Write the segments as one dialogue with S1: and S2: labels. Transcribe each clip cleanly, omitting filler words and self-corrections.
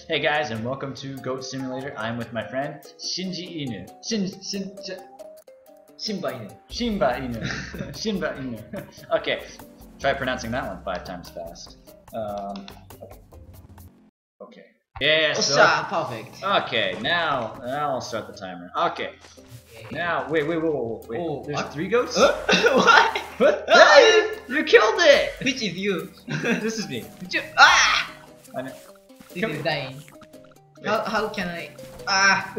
S1: Hey guys, and welcome to Goat Simulator. I'm with my friend Shinba-Inu. Shinba-Inu. Okay, try pronouncing that one 5 times fast. Okay. Yes.
S2: Perfect.
S1: Okay, now I'll start the timer. Okay. Now, wait.
S2: Oh,
S1: There's
S2: what?
S1: 3 goats?
S2: What?
S1: What? You killed it!
S2: Which is you?
S1: This is me.
S2: Ah! This
S1: Come
S2: is
S1: here.
S2: dying.
S1: Wait.
S2: How can I? Ah!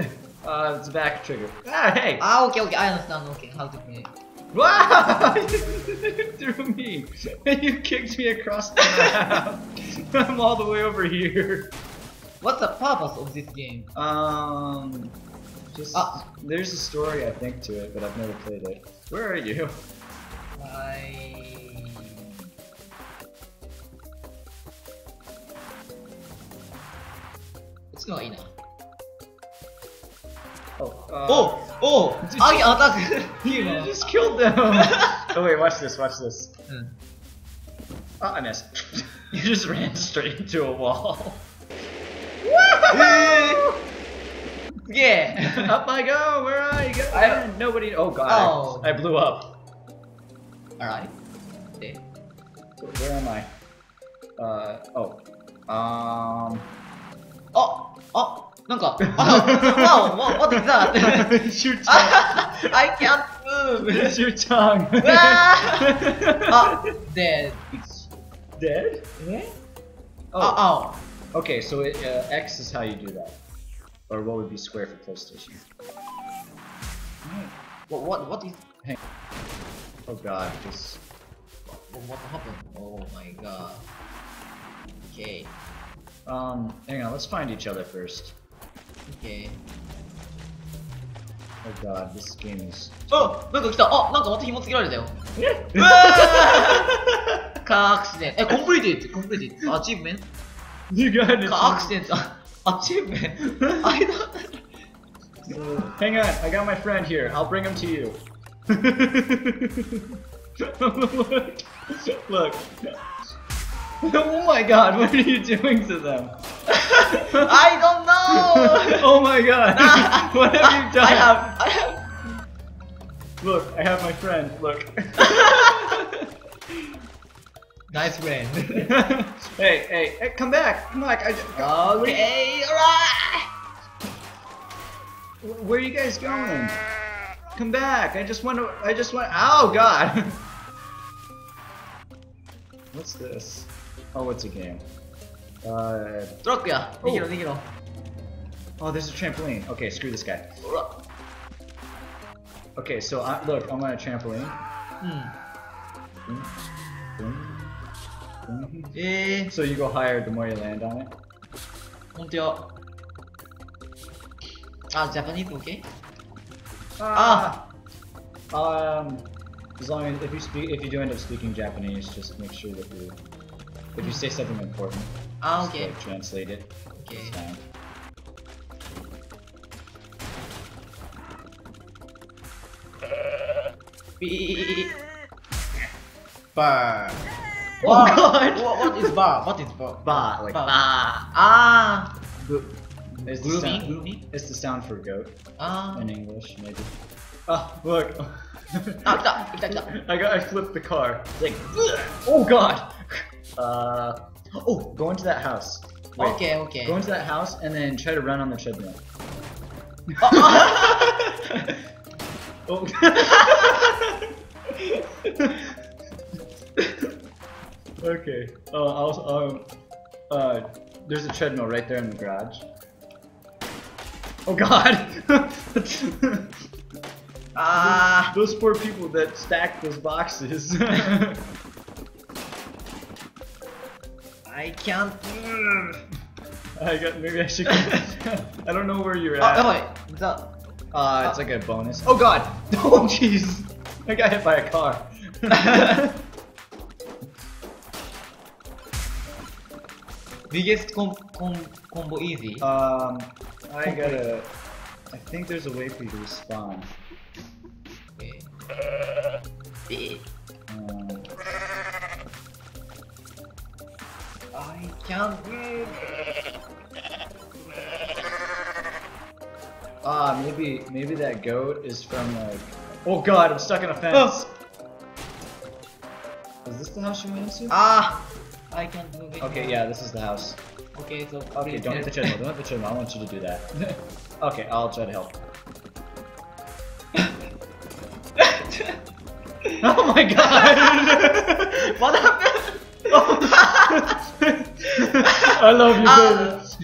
S1: It's a back trigger. Ah, hey!
S2: Ah, okay, I understand. Okay, how to play.
S1: Wow! You threw me! You kicked me across the map! I'm all the way over here.
S2: What's the purpose of this game?
S1: Just there's a story I think to it, but I've never played it. Where are you?
S2: It's not enough.
S1: Oh,
S2: I attack
S1: you
S2: him.
S1: just killed them! Oh wait, watch this. Oh, I missed. You just ran straight into a wall.
S2: Yeah.
S1: Up I go! Where are you? Nobody. Oh god!
S2: Oh.
S1: I blew up.
S2: All right. Okay.
S1: Where am I?
S2: Wow, what is that?
S1: It's your tongue.
S2: I can't move.
S1: It's your tongue.
S2: Dead.
S1: It's dead?
S2: Yeah?
S1: Oh. Okay, so X is how you do that. Or what would be square for PlayStation?
S2: What is?
S1: Hang. Oh god, just.
S2: What happened? Oh my god. Okay.
S1: Hang on, let's find each other first.
S2: Okay.
S1: Oh god, this game is.
S2: なんか来た。なんかまた紐つけられたよ。カーアクシデント。completed. Achievement.
S1: You got it.
S2: Accident. Achievement. I don't.
S1: Hang on, I got my friend here. I'll bring him to you. Look. Oh my god, what are you doing to them?
S2: I don't know.
S1: Oh my god. What have you done?
S2: I have.
S1: Look, I have my friend. Look.
S2: Nice friend.
S1: Hey, come back. Come back.
S2: Okay, alright.
S1: Where are you guys going? Come back. I just want. Oh god. What's this? Oh, it's a game.
S2: トラックや。逃げろ。
S1: Oh, there's a trampoline. Okay, screw this guy. Okay, so look, I'm on a trampoline. So you go higher the more you land on it.
S2: ほんとや。Japanese okay?
S1: As long as if you do end up speaking Japanese, just make sure that if you say something important, just,
S2: okay.
S1: like, translate it.
S2: Okay.
S1: It's fine.
S2: Bar.
S1: Oh god!
S2: What is bar? What is bar?
S1: Ba, like
S2: Ba.
S1: It's the
S2: Groovy?
S1: It's the sound for goat in English, maybe. Oh, look.
S2: 来た。
S1: I flipped the car. Like, oh god. Go into that house. Wait,
S2: Okay.
S1: Go into that house and then try to run on the treadmill. Oh. Okay. There's a treadmill right there in the garage. Oh god! Those poor people that stacked those boxes.
S2: I can't.
S1: Maybe I should. I don't know where you're at. It's like a bonus. Oh god! Oh jeez! I got hit by a car.
S2: Biggest combo easy.
S1: I think there's a way for you to respawn.
S2: Okay. I can't win.
S1: Maybe that goat is from like. Oh God, I'm stuck in a fence. Is this the house you went into?
S2: I can't move it.
S1: Okay, yeah, this is the house.
S2: Okay, so
S1: Okay, don't hit the treadmill. Don't hit the treadmill. I want you to do that. Okay, I'll try to help. Oh my God!
S2: What happened?
S1: I love you,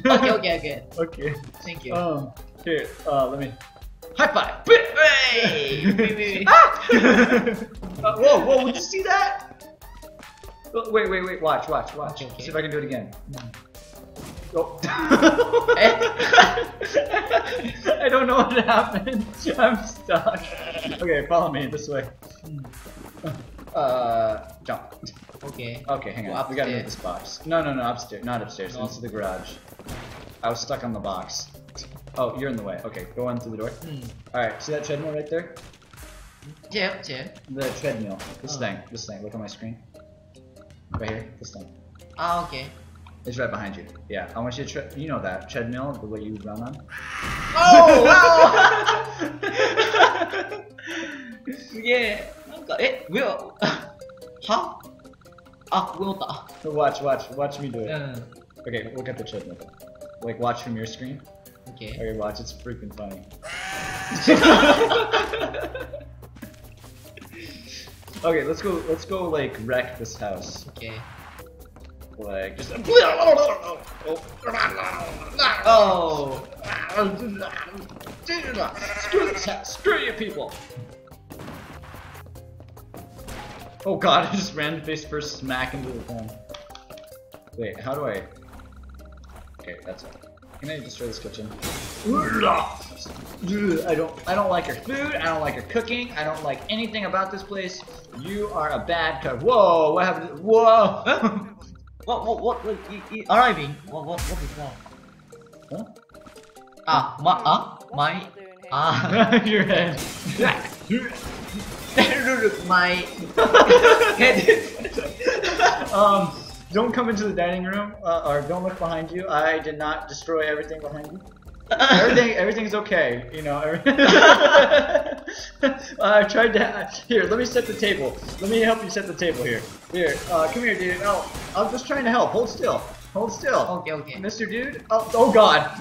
S1: baby.
S2: Okay.
S1: Okay.
S2: Thank you.
S1: Here, let me. High five!
S2: Hey!
S1: Whoa, did you see that? Oh, wait, watch.
S2: Okay.
S1: See if I can do it again. Oh. I don't know what happened. I'm stuck. Okay, follow me this way. Jump.
S2: Okay.
S1: Okay, hang on. We gotta move this box. No, upstairs. Not upstairs.
S2: No.
S1: Into the garage. I was stuck on the box. Oh, you're in the way. Okay, go on through the door. Alright, see that treadmill right there?
S2: Yeah.
S1: The treadmill. This thing. Look at my screen. Right here. This thing.
S2: Okay.
S1: It's right behind you. Yeah, I want you to you know that treadmill, the way you run on.
S2: Oh wow! Yeah. Will. Huh? Will da.
S1: Watch me do it. Okay, look at the treadmill. Like, watch from your screen.
S2: Okay.
S1: Okay, watch. It's freaking funny. Okay, let's go. Like, wreck this house.
S2: Okay.
S1: Like, just.
S2: Oh.
S1: Screw this house. Screw you people. Oh God! I just ran face first smack into the thing. Wait, how do I? Okay, that's it. Can I destroy this kitchen? I don't like your food. I don't like your cooking. I don't like anything about this place. You are a bad cook. Whoa! What happened? Whoa!
S2: What? Arriving? What is that?
S1: Huh?
S2: My.
S1: Your head.
S2: My head.
S1: Don't come into the dining room, or don't look behind you. I did not destroy everything behind you. Everything's okay, you know. I tried to. Here, let me set the table. Let me help you set the table here. Here, come here, dude. Oh, I'm just trying to help. Hold still.
S2: Okay.
S1: Mr. Dude. Oh God.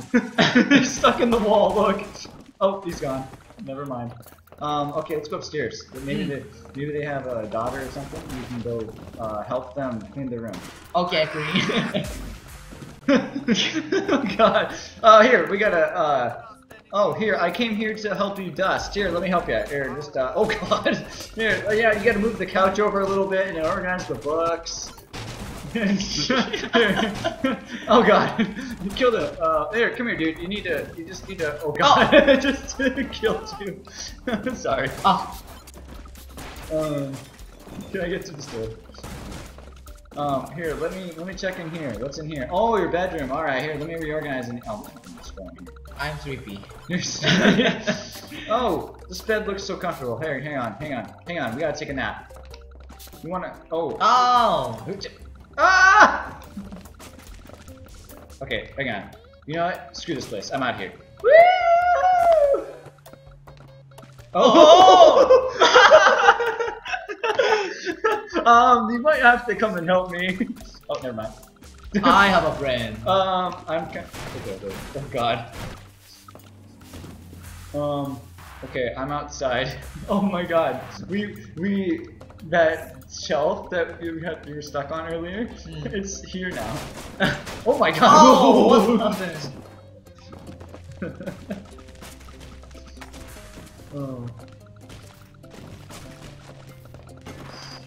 S1: He's stuck in the wall. Look. Oh, he's gone. Never mind. Okay, let's go upstairs. Maybe they have a daughter or something. You can go help them clean their room.
S2: Okay, clean.
S1: Oh God. Here we gotta. Oh, here I came here to help you dust. Here, let me help you. Here, just. Oh God. Here, yeah, you gotta move the couch over a little bit and organize the books. Oh God, you killed it. There, come here, dude. You just need to. Oh God, I just killed you. Sorry. Can I get to the store? Here, let me check in here. What's in here? Oh, your bedroom. All right, here. Let me reorganize.
S2: I'm sleepy.
S1: You're sleepy. Oh, this bed looks so comfortable. Here, hang on. We gotta take a nap. You wanna? Oh. Ah! Okay, hang on. You know what? Screw this place. I'm out here. Woo! Oh! You might have to come and help me. Oh, never mind.
S2: I have a friend.
S1: I'm kind. Okay. Oh God. Okay, I'm outside. Oh my God. That shelf that you were stuck on earlier, it's here now. Oh my God!
S2: Oh, what happened?
S1: Oh.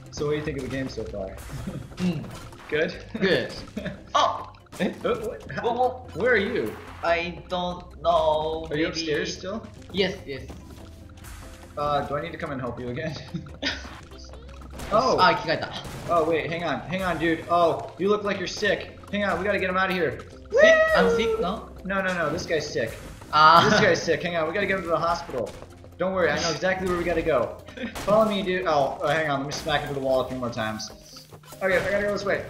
S1: So what do you think of the game so far? Good?
S2: Good. Oh!
S1: What? Where are you?
S2: I don't know.
S1: Are you upstairs still?
S2: Yes.
S1: Do I need to come and help you again? Oh! Oh wait, hang on, dude. Oh, you look like you're sick. Hang on, we gotta get him out of here.
S2: I'm sick, no?
S1: No, this guy's sick. This guy's sick. Hang on, we gotta get him to the hospital. Don't worry, I know exactly where we gotta go. Follow me, dude. Oh, hang on, let me smack into the wall a few more times. Okay, I gotta go this way.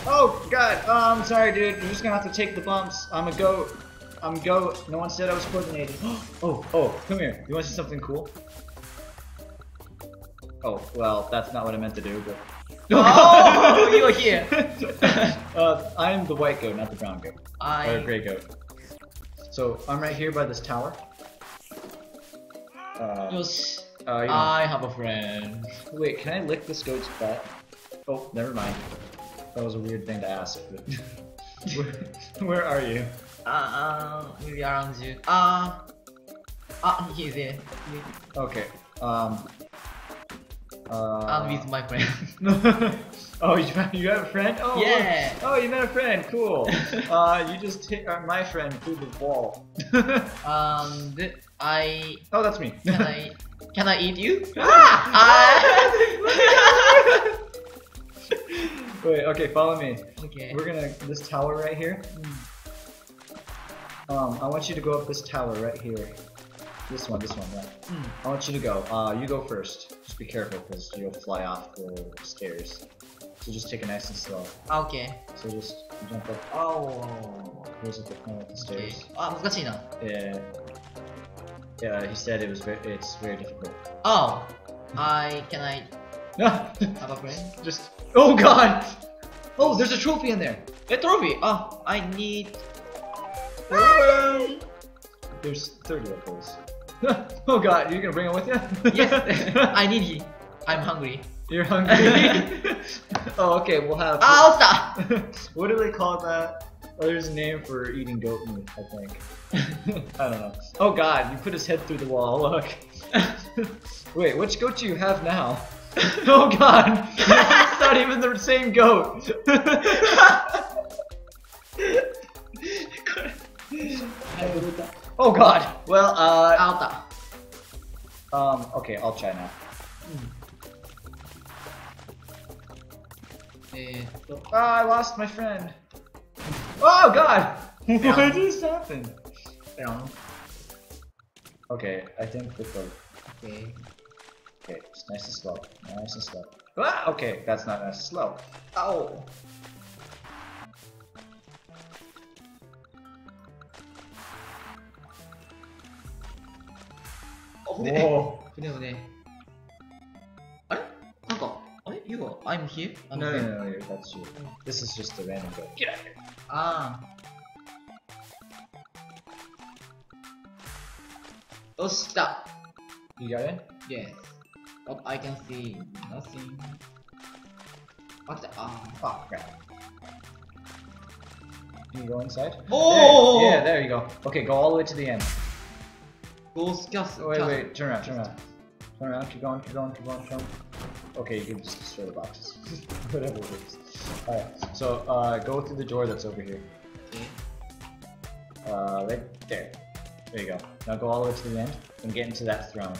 S1: Oh, God. I'm sorry, dude. You're just gonna have to take the bumps. I'm a goat. I'm a goat. No one said I was coordinated. Oh, come here. You wanna see something cool? Oh, well, that's not what I meant to do, but...
S2: Oh, you're here.
S1: I'm the white goat, not the brown goat. Or gray goat. So, I'm right here by this tower.
S2: Just,
S1: you know.
S2: I have a friend.
S1: Wait, can I lick this goat's butt? Oh, never mind. That was a weird thing to ask, but... where are you?
S2: Maybe around you. He's here.
S1: Okay,
S2: I'm with my friend.
S1: Oh, you have a friend? Oh,
S2: yeah.
S1: Look. Oh, you met a friend. Cool. You just hit my friend through the wall.
S2: Oh,
S1: that's me.
S2: Can I eat you?
S1: Wait. Okay, follow me.
S2: Okay.
S1: We're gonna this tower right here. I want you to go up this tower right here. This one, yeah. I want you to go. You go first. Just be careful because you'll fly off the stairs. So just take it nice and slow.
S2: Okay.
S1: So just jump up.
S2: Oh.
S1: Here's at the corner of the stairs.
S2: 難しいな.
S1: Yeah. Yeah, he said it's very difficult.
S2: Oh. Can I have a friend?
S1: Just. Oh God! Oh, there's a trophy in there.
S2: A trophy. Oh, I need.
S1: There's 30 of those. Oh God, you're gonna bring it with you?
S2: Yes. I need it. I'm hungry.
S1: You're hungry? Oh, okay, we'll have...
S2: stop!
S1: What do they call that? Oh, there's a name for eating goat meat, I think. I don't know. Oh God, you put his head through the wall, look. Wait, which goat do you have now? Oh God! It's not even the same goat! Oh God! Well, okay, I'll try now. I lost my friend. Oh God! What just happened? Okay, I think the boat. Okay, just nice and slow. Nice and slow. Ah, okay, that's not nice and slow. Oh! Whoa!
S2: 船をね。あれなんか、あれ You are, I'm here?
S1: No, that's you. This is just a random goat. Get out of here.
S2: よし、来た。
S1: You got in?
S2: Yes. But I can see nothing. 来た。
S1: Oh, crap. Can you go inside?
S2: Oh!
S1: There, yeah, there you go. Okay, go all the way to the end.
S2: Ghost castle.
S1: Wait, turn around. Turn around, keep going. Okay, you can just destroy the boxes. Whatever it is. Alright, so go through the door that's over here.
S2: Okay.
S1: Right there. There you go. Now go all the way to the end and get into that throne.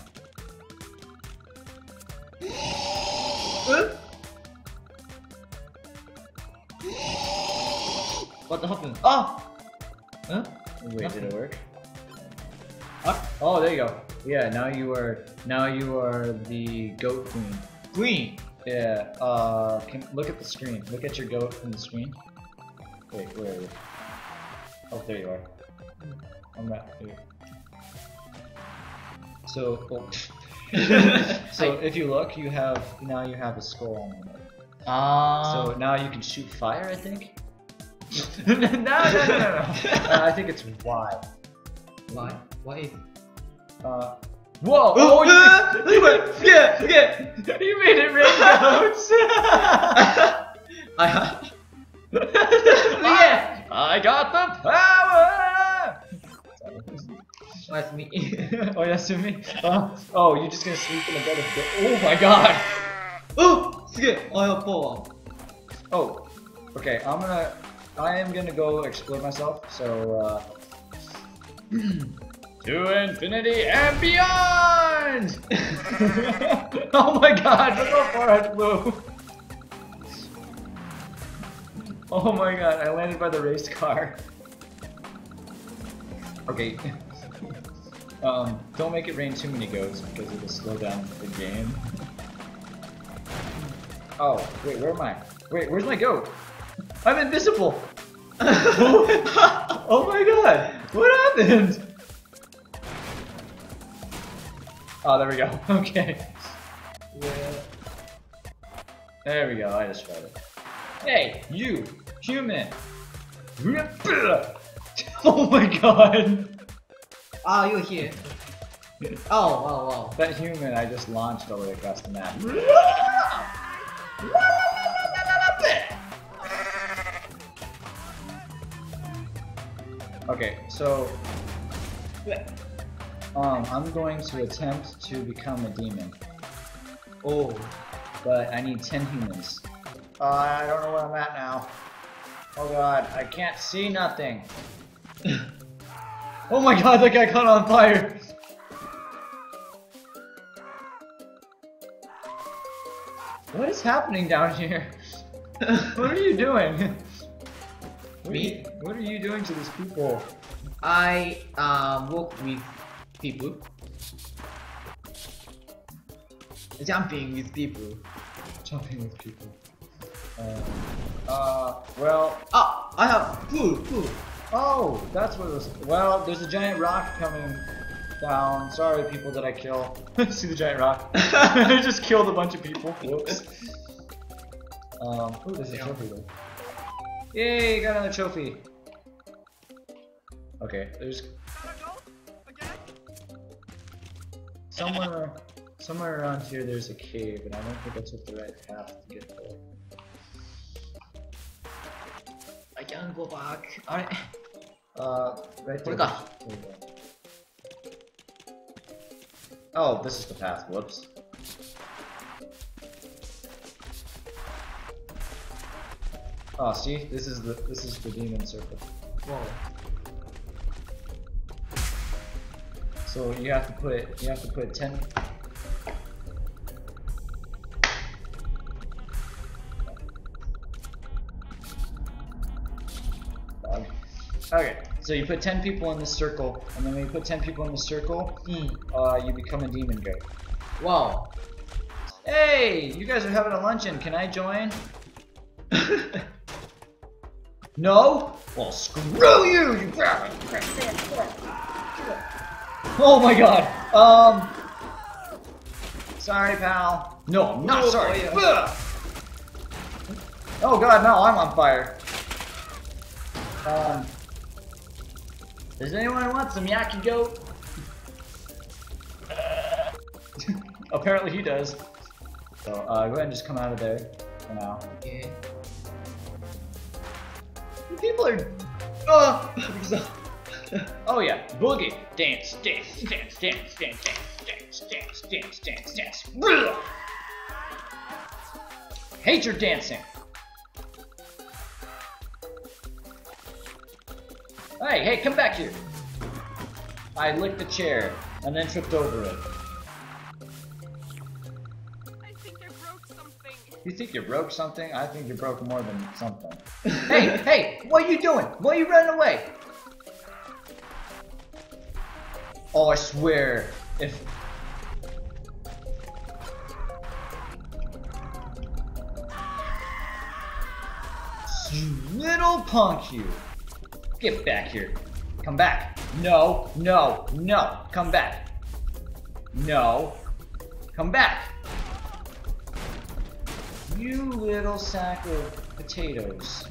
S2: What happened? Oh! Huh?
S1: Wait, did it work?
S2: What?
S1: Oh, there you go. Yeah, now you are the goat queen.
S2: Green!
S1: Yeah, look at the screen. Look at your goat from the screen. Wait, where are you? Oh, there you are. I'm right here. So, so if you look, you have a skull on it. So now you can shoot fire, I think. No. I think it's Y.
S2: Why? Why is
S1: Whoa! Oh, yeah! You made it rain goats! Yeah! I got the power!
S2: That's me.
S1: Oh, that's me? Oh, you're just gonna sleep in a bed of goat. Oh my God!
S2: Oh! I have power.
S1: Oh, okay, I am gonna go exploit myself, so, to infinity and beyond! Oh my God, look how far I flew! Oh my God, I landed by the race car. Okay. Don't make it rain too many goats because it'll slow down the game. Oh, wait, where am I? Wait, where's my goat? I'm invisible! Oh my god! What happened? Oh, there we go. Okay. Yeah. There we go, I destroyed it. Hey, you! Human! Oh my god!
S2: Oh, you're here. Oh.
S1: That human I just launched all the way across the map. Okay, so I'm going to attempt to become a demon.
S2: Oh.
S1: But I need 10 humans. I don't know where I'm at now. Oh god, I can't see nothing. Oh my god, that guy caught on fire! What is happening down here? What are you doing?
S2: Me?
S1: What are you doing to these people?
S2: I work with people. Jumping with people.
S1: Jumping with people. Well...
S2: Ah, I have food.
S1: Oh, that's what it was. Well, there's a giant rock coming down. Sorry, people that I kill. See the giant rock? I just killed a bunch of people. Whoops. Oh, there's a trophy though. Yay, got another trophy. Okay, there's somewhere around here. There's a cave, and I don't think I took the right path to get there.
S2: I can't go back. Alright.
S1: Right there.
S2: There
S1: we go. Oh, this is the path. Whoops. Oh, see, this is the demon circle.
S2: Whoa.
S1: So you have to put 10. Okay, so you put 10 people in this circle, and then when you put 10 people in the circle, you become a demon goat.
S2: Wow.
S1: Hey, you guys are having a luncheon. Can I join? No? Well, screw you! You. Oh my god. Sorry, pal. No, I'm not sorry. Oh god, no, I'm on fire. Does anyone want some yaki goat? Apparently he does. So, go ahead and just come out of there for now.
S2: Okay.
S1: People are... Oh yeah, boogie. Dance. Hate your dancing. Hey, come back here. I licked the chair and then tripped over it.
S3: I think I broke something.
S1: You think you broke something? I think you broke more than something. Hey, what are you doing? Why are you running away? Oh, I swear, if... You little punk, you. Get back here. Come back. No. Come back. No. Come back. You little sack of potatoes.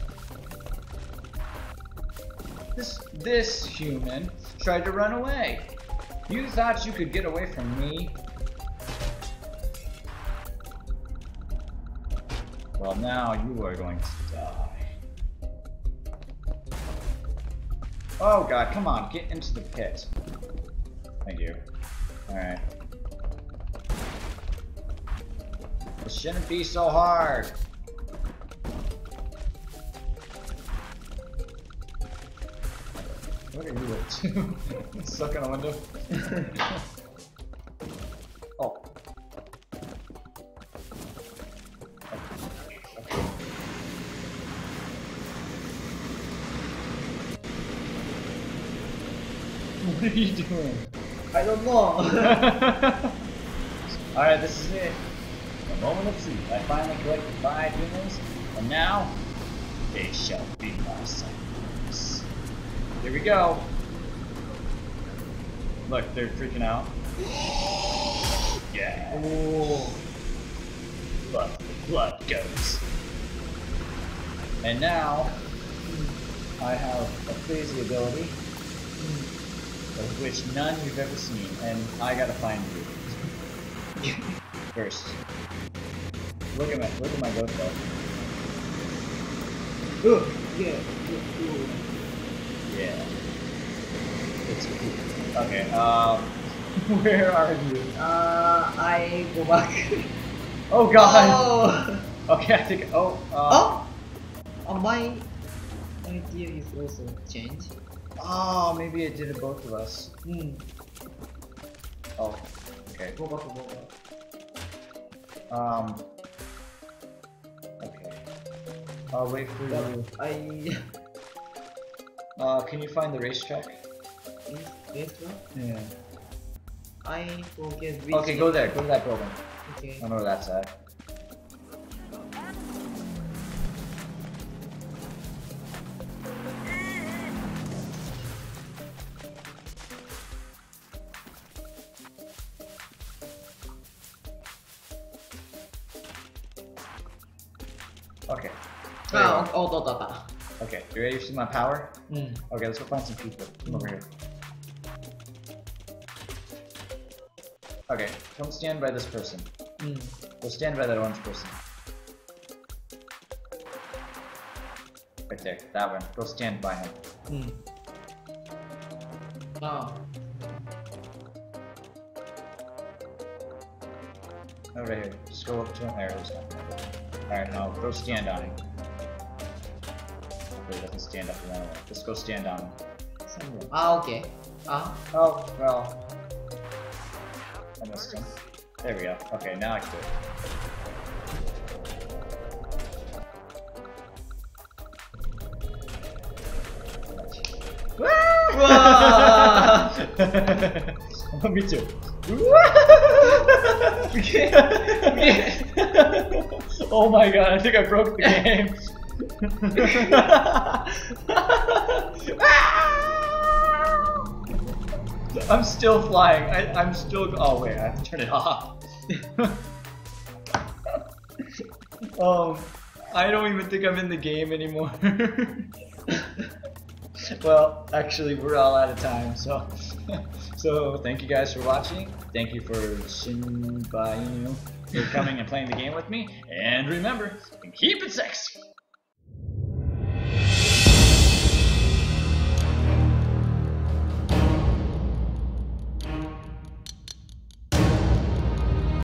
S1: This human tried to run away. You thought you could get away from me? Well, now you are going to die. Oh god, come on, get into the pit. Thank you. Alright. It shouldn't be so hard. What are you up to? Stuck in a window? Oh. Okay. What are you doing?
S2: I don't know.
S1: Alright, this is it. The moment of truth. I finally collected 5 winners, and now they shall be my cycles. Here we go. Look, they're freaking out. Yeah.
S2: Oh.
S1: Blood goes. And now I have a crazy ability, of which none you've ever seen, and I gotta find you. First. Look at my ghost though.
S2: Oh, yeah.
S1: Yeah. It's cool. Okay, where are you?
S2: I go back.
S1: Oh god!
S2: Oh!
S1: Okay, I think,
S2: My idea is also changed.
S1: Oh, maybe it did it both of us. Oh, okay.
S2: Go back.
S1: Okay. I'll wait for you. Can you find the racetrack?
S2: This one?
S1: Yeah.
S2: I forget which.
S1: Okay, go there. Go to that building.
S2: Okay.
S1: I don't know where that's at. Okay. Okay, you ready to see my power? Okay, let's go find some people. Come over here. Okay, come stand by this person. Go stand by that orange person. Right there, that one. Go stand by him. Over here. Just go up to him. There it is. Alright, now go stand on him. Hopefully he doesn't stand up and run away. Just go stand on him.
S2: Okay.
S1: Oh, well. I missed him. There we go. Okay, now I can do it. Me too. Oh my god, I think I broke the game. I'm still flying. I'm still. Oh wait, I have to turn it off. I don't even think I'm in the game anymore. Well, actually, we're all out of time, so thank you guys for watching. Thank you for Shinba-Inu for coming and playing the game with me. And remember, keep it sexy.